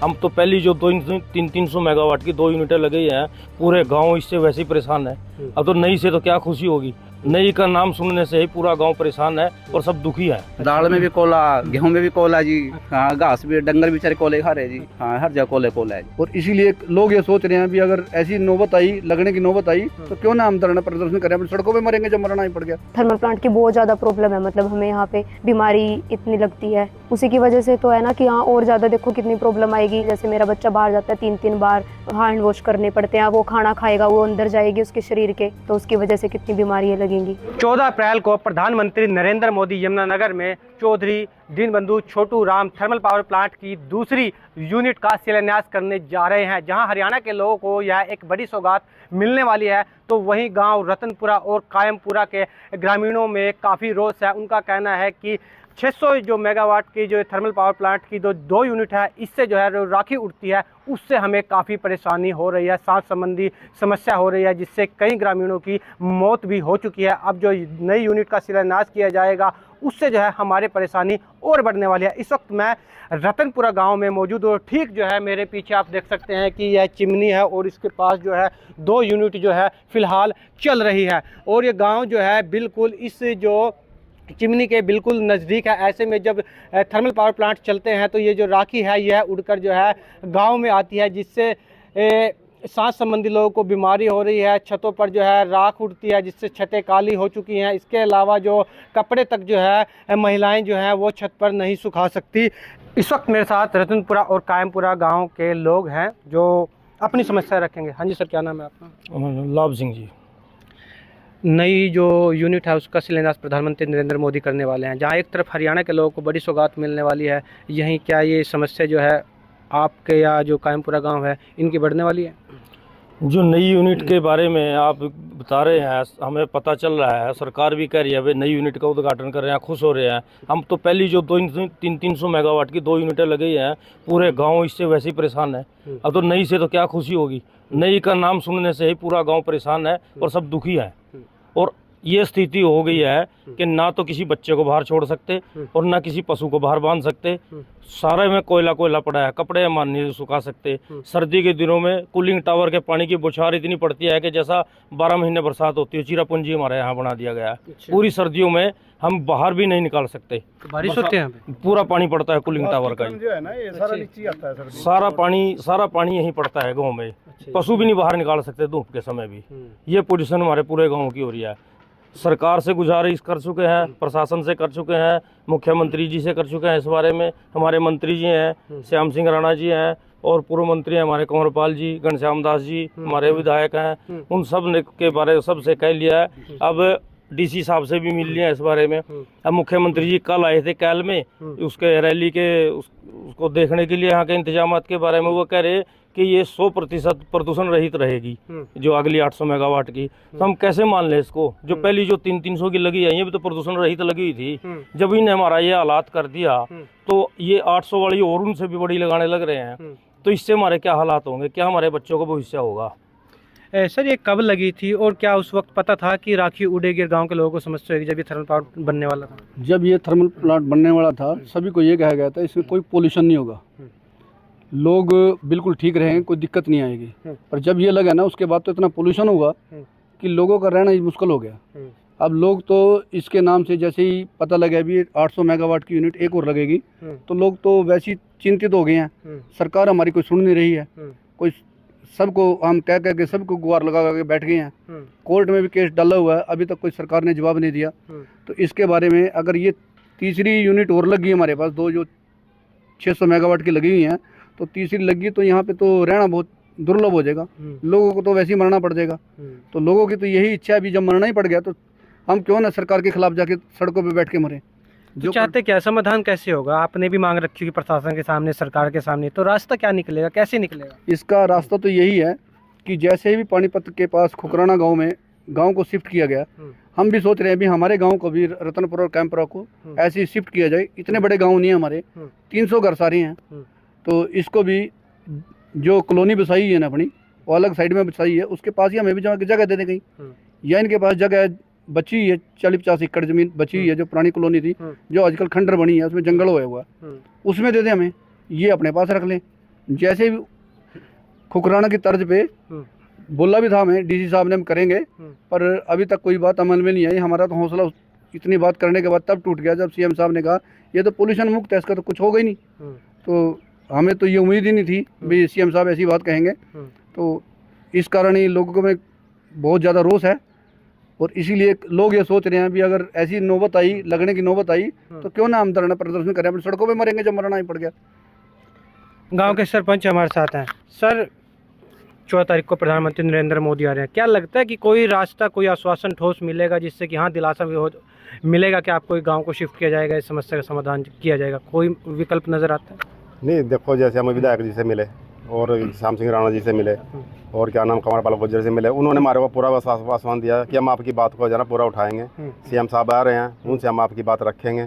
हम तो पहली जो 300 मेगावाट की 2 यूनिटें लगी हैं, पूरे गांव इससे वैसे ही परेशान है। अब तो नई से तो क्या खुशी होगी, नई का नाम सुनने से ही पूरा गांव परेशान है और सब दुखी है। दाल में भी कोला, गेहूं में भी कोला जी, हाँ घास भी, डंगर बेचारे कोले खा रहे जी, हाँ हर जगह कोले कोला है। और इसीलिए लोग ये सोच रहे हैं भी अगर ऐसी नौबत आई, लगने की नौबत आई, तो क्यों ना हम धरना प्रदर्शन करें, अपनी सड़कों पे मरेंगे जब मरना ही पड़ गया। थर्मल प्लांट की बहुत ज्यादा प्रॉब्लम है, मतलब हमें यहाँ पे बीमारी इतनी लगती है, उसी की वजह से तो है ना कि यहाँ और ज्यादा देखो कितनी प्रॉब्लम आएगी। जैसे मेरा बच्चा बाहर जाता है 3-3 बार हैंड वॉश करने पड़ते हैं, वो खाना खाएगा वो अंदर जाएगी उसके शरीर के, तो उसकी वजह से कितनी बीमारियां लगेंगी। 14 अप्रैल को प्रधानमंत्री नरेंद्र मोदी यमुनानगर में Chaudhary Deenbandhu Chhotu Ram thermal power plant की दूसरी यूनिट का शिलान्यास करने जा रहे हैं, जहां हरियाणा के लोगों को यह एक बड़ी सौगात मिलने वाली है। तो वहीं गांव रतनपुरा और कायमपुरा के ग्रामीणों में काफ़ी रोष है। उनका कहना है कि 600 जो मेगावाट की जो थर्मल पावर प्लांट की दो यूनिट है, इससे जो है राखी उठती है, उससे हमें काफ़ी परेशानी हो रही है, सांस संबंधी समस्या हो रही है, जिससे कई ग्रामीणों की मौत भी हो चुकी है। अब जो नई यूनिट का शिलान्यास किया जाएगा, उससे जो है हमारे परेशानी और बढ़ने वाली है। इस वक्त मैं रतनपुरा गांव में मौजूद हूँ। ठीक जो है मेरे पीछे आप देख सकते हैं कि यह चिमनी है और इसके पास जो है 2 यूनिट जो है फ़िलहाल चल रही है, और ये गाँव जो है बिल्कुल इस जो चिमनी के बिल्कुल नज़दीक है। ऐसे में जब थर्मल पावर प्लांट चलते हैं तो ये जो राखी है यह उड़कर जो है गांव में आती है, जिससे सांस संबंधी लोगों को बीमारी हो रही है। छतों पर जो है राख उड़ती है, जिससे छतें काली हो चुकी हैं। इसके अलावा जो कपड़े तक जो है महिलाएं जो हैं वो छत पर नहीं सुखा सकती। इस वक्त मेरे साथ रतनपुरा और कायमपुरा गाँव के लोग हैं जो अपनी समस्या रखेंगे। हाँ जी सर, क्या नाम है आपका? लाभ सिंह जी। नई जो यूनिट है उसका शिलान्यास प्रधानमंत्री नरेंद्र मोदी करने वाले हैं, जहां एक तरफ हरियाणा के लोगों को बड़ी सौगात मिलने वाली है, यहीं क्या ये समस्या जो है आपके या जो कायमपुरा गांव है इनकी बढ़ने वाली है? जो नई यूनिट के बारे में आप बता रहे हैं, हमें पता चल रहा है, सरकार भी कह रही है भाई नई यूनिट का उद्घाटन कर रहे हैं, खुश हो रहे हैं। हम तो पहली जो 300 मेगावाट की 2 यूनिटें लगी हैं, पूरे गांव इससे वैसे ही परेशान है। अब तो नई से तो क्या खुशी होगी, नई का नाम सुनने से ही पूरा गांव परेशान है और सब दुखी है। और ये स्थिति हो गई है कि ना तो किसी बच्चे को बाहर छोड़ सकते और ना किसी पशु को बाहर बांध सकते। सारे में कोयला पड़ा है, कपड़े हम नहीं सुखा सकते। सर्दी के दिनों में कूलिंग टावर के पानी की बौछार इतनी पड़ती है कि जैसा 12 महीने बरसात होती है, चिरापुंजी हमारे यहाँ बना दिया गया है। पूरी सर्दियों में हम बाहर भी नहीं निकाल सकते, बारिश होती है, पूरा पानी पड़ता है कूलिंग टावर का। जो है ना ये सारा नीचे आता है, सारा पानी यहीं पड़ता है गाँव में। पशु भी नहीं बाहर निकाल सकते धूप के समय भी। ये पोजीशन हमारे पूरे गाँव की हो रही है। सरकार से गुजारिश कर चुके हैं, प्रशासन से कर चुके हैं, मुख्यमंत्री जी से कर चुके हैं इस बारे में। हमारे मंत्री जी हैं, श्याम सिंह राणा जी हैं, और पूर्व मंत्री हैं हमारे कंवरपाल जी, घनश्याम दास जी हमारे विधायक हैं। उन सब ने के बारे में सबसे कह लिया है। अब डीसी साहब से भी मिल लिया है इस बारे में। अब मुख्यमंत्री जी कल आए थे कैल में, उसके रैली के उसको देखने के लिए, यहाँ के इंतजाम के बारे में वो कह रहे कि ये 100% प्रदूषण रहित रहेगी जो अगली 800 मेगावाट की। तो हम कैसे मान लें इसको? जो पहली जो 300 की लगी है ये भी तो प्रदूषण रहित लगी हुई थी। जब इन्हें हमारा ये हालात कर दिया तो ये 800 वाली और उनसे भी बड़ी लगाने लग रहे हैं। तो इससे हमारे क्या हालात होंगे, क्या हमारे बच्चों का भविष्य होगा? सर ये कब लगी थी और क्या उस वक्त पता था कि राखी उड़ेगी, गांव के लोगों को समस्या होगी जब ये थर्मल प्लांट बनने वाला था? जब ये थर्मल प्लांट बनने वाला था सभी को ये कहा गया था इसमें कोई पोल्यूशन नहीं होगा, लोग बिल्कुल ठीक रहेंगे, कोई दिक्कत नहीं आएगी। पर जब ये लगा ना उसके बाद तो इतना पोल्यूशन होगा कि लोगों का रहना ही मुश्किल हो गया। अब लोग तो इसके नाम से जैसे ही पता लगा अभी 800 मेगावाट की यूनिट एक और लगेगी तो लोग तो वैसे ही चिंतित हो गए हैं। सरकार हमारी कोई सुन नहीं रही है, कोई सबको हम कह के सबको गुहार लगा के बैठ गए हैं। कोर्ट में भी केस डाला हुआ है, अभी तक कोई सरकार ने जवाब नहीं दिया। तो इसके बारे में अगर ये तीसरी यूनिट और लगी हमारे पास, 2 जो 600 मेगावाट की लगी हुई हैं, तो तीसरी लगी तो यहाँ पे तो रहना बहुत दुर्लभ हो जाएगा। लोगों को तो वैसे ही मरना पड़ जाएगा। तो लोगों की तो यही इच्छा है, अभी जब मरना ही पड़ गया तो हम क्यों ना सरकार के खिलाफ जाके सड़कों पे बैठ के मरे। जो चाहते क्या, समाधान कैसे होगा? आपने भी मांग रखी होगी प्रशासन के सामने, सरकार के सामने, तो रास्ता क्या निकलेगा, कैसे निकलेगा? इसका रास्ता तो यही है कि जैसे भी पानीपत के पास खुकराना गाँव में गाँव को शिफ्ट किया गया, हम भी सोच रहे हैं अभी हमारे गाँव को भी रतनपुरा और कैमपुरा को ऐसे ही शिफ्ट किया जाए। इतने बड़े गाँव नहीं है हमारे, 300 घर सारे हैं। तो इसको भी जो कॉलोनी बसाई है ना अपनी, वो अलग साइड में बसाई है, उसके पास ही हमें भी जगह दे दें कहीं, या इनके पास जगह बची है 40-50 एकड़ जमीन बची हुई है जो पुरानी कॉलोनी थी, जो आजकल खंडर बनी है, उसमें जंगल होया हुआ, उसमें दे दें हमें, ये अपने पास रख लें। जैसे भी खुकराना की तर्ज पे बोला भी था हमें, डीसी साहब ने हम करेंगे, पर अभी तक कोई बात अमल में नहीं आई। हमारा तो हौसला इतनी बात करने के बाद तब टूट गया जब सीएम साहब ने कहा ये तो पोल्यूशन मुक्त है, इसका तो कुछ होगा ही नहीं। तो हमें तो ये उम्मीद ही नहीं थी भी सीएम साहब ऐसी बात कहेंगे। तो इस कारण ही लोगों में बहुत ज़्यादा रोष है, और इसीलिए लोग ये सोच रहे हैं भी अगर ऐसी नौबत आई, लगने की नौबत आई, तो क्यों ना हम धरना प्रदर्शन करें, अपनी सड़कों पे मरेंगे जब मरना ही पड़ गया। गांव के सरपंच हमारे साथ हैं। सर, 14 तारीख को प्रधानमंत्री नरेंद्र मोदी आ रहे हैं, क्या लगता है कि कोई रास्ता, कोई आश्वासन ठोस मिलेगा जिससे कि हाँ दिलासा भी मिलेगा कि आपको गांव को शिफ्ट किया जाएगा, इस समस्या का समाधान किया जाएगा? कोई विकल्प नज़र आता है? नहीं, देखो जैसे हम विधायक जी से मिले और श्याम सिंह राणा जी से मिले और क्या नाम कंवर पाल गुर्जर से मिले, उन्होंने हमारे को पूरा आश्वासन दिया कि हम आपकी बात को जाना पूरा उठाएंगे। सीएम साहब आ रहे हैं, उनसे हम आपकी बात रखेंगे।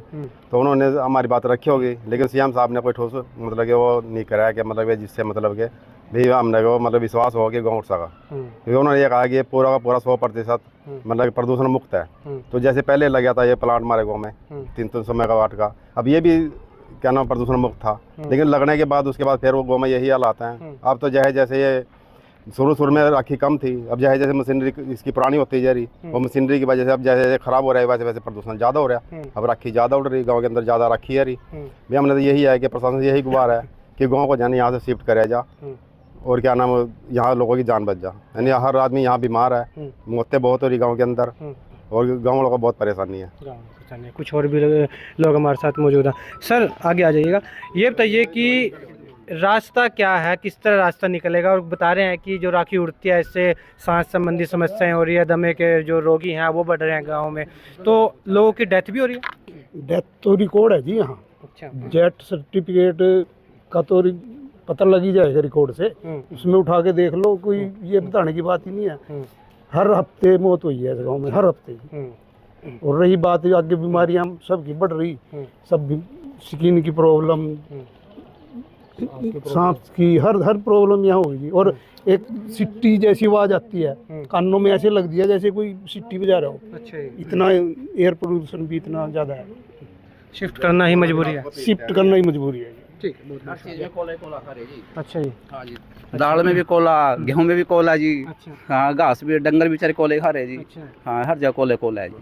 तो उन्होंने हमारी बात रखी होगी, लेकिन सीएम साहब ने कोई ठोस मतलब कि वो नहीं कराया कि मतलब जिससे मतलब कि भी हमने को मतलब विश्वास हो कि गाँव उठ सका। क्योंकि उन्होंने ये कहा कि पूरा का पूरा 100% मतलब प्रदूषण मुक्त है। तो जैसे पहले लग गया था ये प्लांट हमारे गाँव में 300 मेगावाट का, अब ये भी क्या नाम प्रदूषण मुक्त था, लेकिन लगने के बाद उसके बाद फिर वो गाँव में यही हाल आते हैं। अब तो जैसे ये शुरू में राखी कम थी, अब जैसे मशीनरी इसकी पुरानी होती जा रही, वो मशीनरी की वजह से अब जैसे खराब हो रहा है वैसे वैसे प्रदूषण ज़्यादा हो रहा है। अब राखी ज़्यादा उड़ रही, गांव के अंदर ज़्यादा राखी है रही। भी हमने तो यही है कि प्रशासन से यही गुहार है कि गांव को जाने यहाँ से शिफ्ट करे जा, और क्या नाम यहाँ लोगों की जान बच जा। यानी हर आदमी यहाँ बीमार है, मौतें बहुत हो रही गाँव के अंदर, और गाँव वालों को बहुत परेशानी है। कुछ और भी लोग हमारे साथ मौजूद हैं। सर, आगे आ जाइएगा। ये बताइए कि रास्ता क्या है, किस तरह रास्ता निकलेगा? और बता रहे हैं कि जो राखी उड़ती है इससे सांस संबंधी समस्याएं हो रही है, दमे के जो रोगी हैं वो बढ़ रहे हैं गांव में, तो लोगों की डेथ भी हो रही है। डेथ तो रिकॉर्ड है जी यहाँ। अच्छा, जेट सर्टिफिकेट का तो पता लग ही जाएगा रिकॉर्ड से, उसमें उठा के देख लो, कोई ये बताने की बात ही नहीं है। हर हफ्ते मौत हुई है इस गाँव में, हर हफ्ते। और रही बात आगे बीमारियाँ सबकी बढ़ रही, सब स्किन की प्रॉब्लम, सांस की, हर प्रॉब्लम यहाँ होगी। और एक सिट्टी जैसी आवाज आती है कानों में, ऐसे लग दिया जैसे कोई सिट्टी बजा रहा हो। अच्छा, इतना एयर पोल्यूशन भी इतना ज़्यादा है, शिफ्ट करना ही मजबूरी है। शिफ्ट करना ही मजबूरी है। ठीक, अच्छा जी। हाँ जी, दाल में भी कोला, गेहूं में भी कोला जी। अच्छा, हाँ, घास भी, डंगर बेचारे कोले खा रहे जी। अच्छा। हाँ, हर जगह कोला है जी।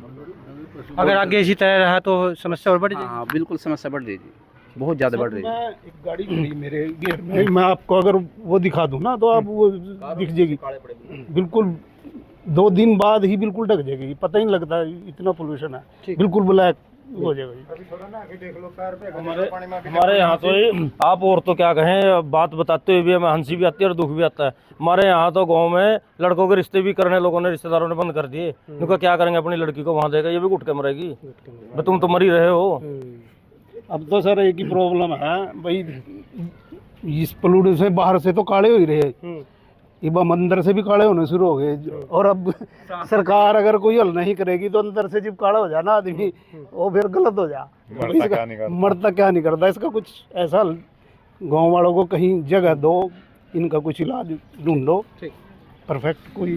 अगर आगे इसी तरह रहा तो समस्या और बढ़ जाएगी। हाँ, बिल्कुल समस्या बढ़ रही जी, बहुत ज़्यादा बढ़ रही है। मैं एक गाड़ी खड़ी मेरे गेट में, मैं आपको अगर वो दिखा दूँ ना तो आप वो दिख जाएगी बिल्कुल, 2 दिन बाद ही बिल्कुल ढक जाएगी, पता ही नहीं लगता इतना पोल्यूशन है, बिल्कुल ब्लैक हो जाएगा जी। हमारे यहाँ तो आप और तो क्या कहें, बात बताते हुए भी हमें हंसी भी आती है और दुख भी आता है। हमारे यहाँ तो गांव में लड़कों के रिश्ते भी करने लोगों ने, रिश्तेदारों ने बंद कर दिए। उनका क्या करेंगे, अपनी लड़की को वहाँ देगा, ये भी घुट के मरेगी। तुम तो मर ही रहे हो। अब तो सर एक ही प्रॉब्लम है भाई, इस पोल्यूशन से बाहर से तो काले हो ही रहे, अब अंदर से भी काले होने शुरू हो गए। और अब सरकार अगर कोई हल नहीं करेगी तो अंदर से जब काला हो जाए ना आदमी, वो फिर गलत हो जा, मरता क्या नहीं करता। इसका कुछ ऐसा हल गाँव वालों को कहीं जगह दो, इनका कुछ इलाज ढूंढो परफेक्ट कोई।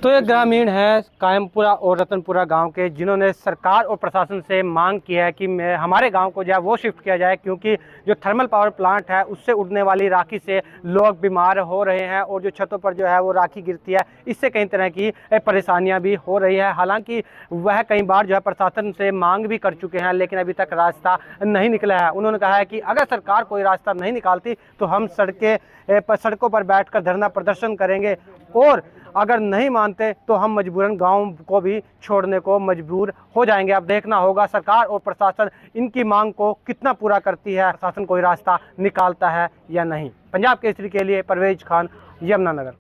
तो ये ग्रामीण है कायमपुरा और रतनपुरा गांव के, जिन्होंने सरकार और प्रशासन से मांग की है कि हमारे गांव को जो है वो शिफ्ट किया जाए, क्योंकि जो थर्मल पावर प्लांट है उससे उड़ने वाली राखी से लोग बीमार हो रहे हैं, और जो छतों पर जो है वो राखी गिरती है, इससे कई तरह की परेशानियां भी हो रही है। हालांकि वह कई बार जो है प्रशासन से मांग भी कर चुके हैं, लेकिन अभी तक रास्ता नहीं निकला है। उन्होंने कहा है कि अगर सरकार कोई रास्ता नहीं निकालती तो हम सड़कों पर बैठकर धरना प्रदर्शन करेंगे, और अगर नहीं मानते तो हम मजबूरन गांव को भी छोड़ने को मजबूर हो जाएंगे। अब देखना होगा सरकार और प्रशासन इनकी मांग को कितना पूरा करती है, प्रशासन कोई रास्ता निकालता है या नहीं। पंजाब केसरी के लिए परवेज खान, यमुनानगर।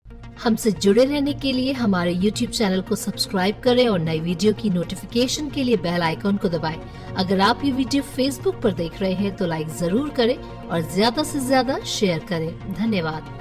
हमसे जुड़े रहने के लिए हमारे YouTube चैनल को सब्सक्राइब करें और नई वीडियो की नोटिफिकेशन के लिए बेल आइकॉन को दबाएं। अगर आप ये वीडियो Facebook पर देख रहे हैं तो लाइक जरूर करें और ज्यादा से ज्यादा शेयर करें। धन्यवाद।